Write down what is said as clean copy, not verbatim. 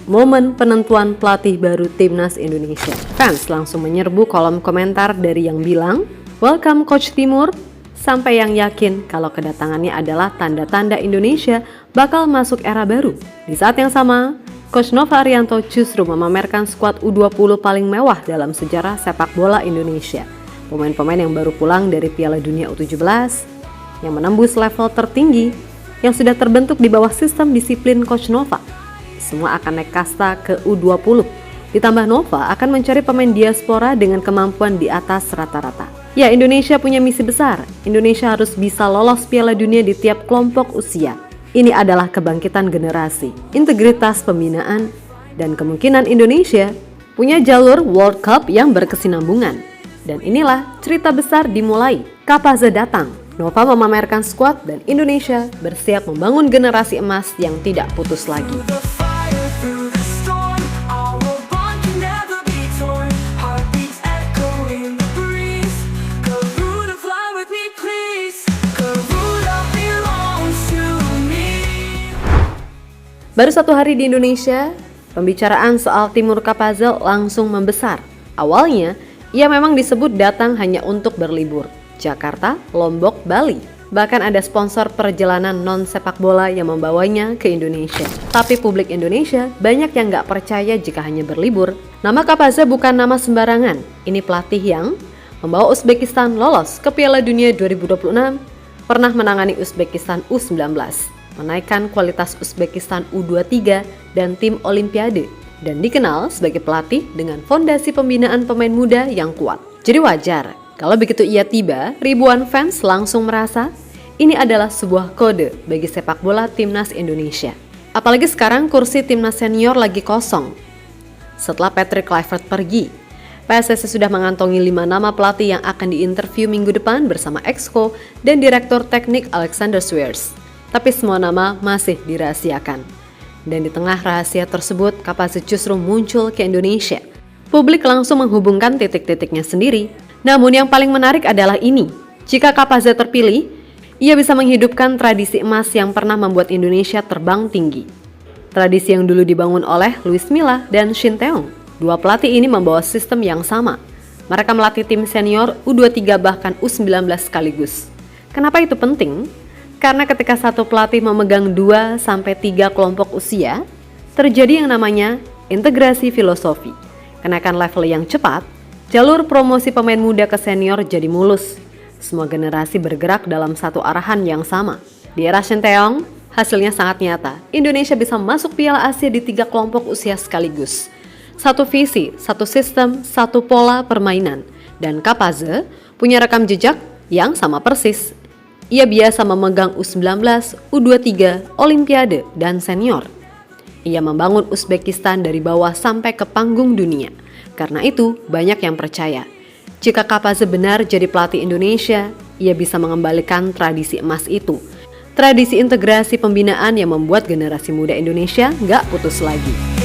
momen penentuan pelatih baru Timnas Indonesia. Fans langsung menyerbu kolom komentar dari yang bilang, "Welcome Coach Timur," sampai yang yakin kalau kedatangannya adalah tanda-tanda Indonesia bakal masuk era baru. Di saat yang sama, Coach Nova Arianto justru memamerkan skuad U20 paling mewah dalam sejarah sepak bola Indonesia. Pemain-pemain yang baru pulang dari Piala Dunia U17, yang menembus level tertinggi, yang sudah terbentuk di bawah sistem disiplin Coach Nova. Semua akan naik kasta ke U20. Ditambah Nova akan mencari pemain diaspora dengan kemampuan di atas rata-rata. Ya, Indonesia punya misi besar. Indonesia harus bisa lolos Piala Dunia di tiap kelompok usia. Ini adalah kebangkitan generasi, integritas pembinaan, dan kemungkinan Indonesia punya jalur World Cup yang berkesinambungan. Dan inilah cerita besar dimulai. Kapaze datang, Nova memamerkan skuad, dan Indonesia bersiap membangun generasi emas yang tidak putus lagi. Baru 1 hari di Indonesia, pembicaraan soal Timur Kapaze langsung membesar. Awalnya, ia memang disebut datang hanya untuk berlibur. Jakarta, Lombok, Bali. Bahkan ada sponsor perjalanan non-sepak bola yang membawanya ke Indonesia. Tapi publik Indonesia banyak yang nggak percaya jika hanya berlibur. Nama Kapaze bukan nama sembarangan. Ini pelatih yang membawa Uzbekistan lolos ke Piala Dunia 2026, pernah menangani Uzbekistan U19. Menaikkan kualitas Uzbekistan U23 dan tim Olimpiade, dan dikenal sebagai pelatih dengan fondasi pembinaan pemain muda yang kuat. Jadi wajar kalau begitu ia tiba, ribuan fans langsung merasa ini adalah sebuah kode bagi sepak bola Timnas Indonesia. Apalagi sekarang kursi Timnas senior lagi kosong. Setelah Patrick Kluivert pergi, PSSI sudah mengantongi 5 nama pelatih yang akan diinterview minggu depan bersama Exco dan Direktur Teknik Alexander Sweers. Tapi semua nama masih dirahasiakan. Dan di tengah rahasia tersebut, Kapaze justru muncul ke Indonesia. Publik langsung menghubungkan titik-titiknya sendiri. Namun yang paling menarik adalah ini. Jika Kapaze terpilih, ia bisa menghidupkan tradisi emas yang pernah membuat Indonesia terbang tinggi. Tradisi yang dulu dibangun oleh Luis Milla dan Shin Tae-yong. Dua pelatih ini membawa sistem yang sama. Mereka melatih tim senior U23 bahkan U19 sekaligus. Kenapa itu penting? Karena ketika satu pelatih memegang 2-3 kelompok usia, terjadi yang namanya integrasi filosofi. Kenaikan level yang cepat, jalur promosi pemain muda ke senior jadi mulus. Semua generasi bergerak dalam satu arahan yang sama. Di era Shin Tae-yong, hasilnya sangat nyata. Indonesia bisa masuk Piala Asia di 3 kelompok usia sekaligus. Satu visi, satu sistem, satu pola permainan. Dan Kapaze punya rekam jejak yang sama persis. Ia biasa memegang U19, U23, Olimpiade, dan senior. Ia membangun Uzbekistan dari bawah sampai ke panggung dunia. Karena itu, banyak yang percaya. Jika Kapaze benar jadi pelatih Indonesia, ia bisa mengembalikan tradisi emas itu. Tradisi integrasi pembinaan yang membuat generasi muda Indonesia nggak putus lagi.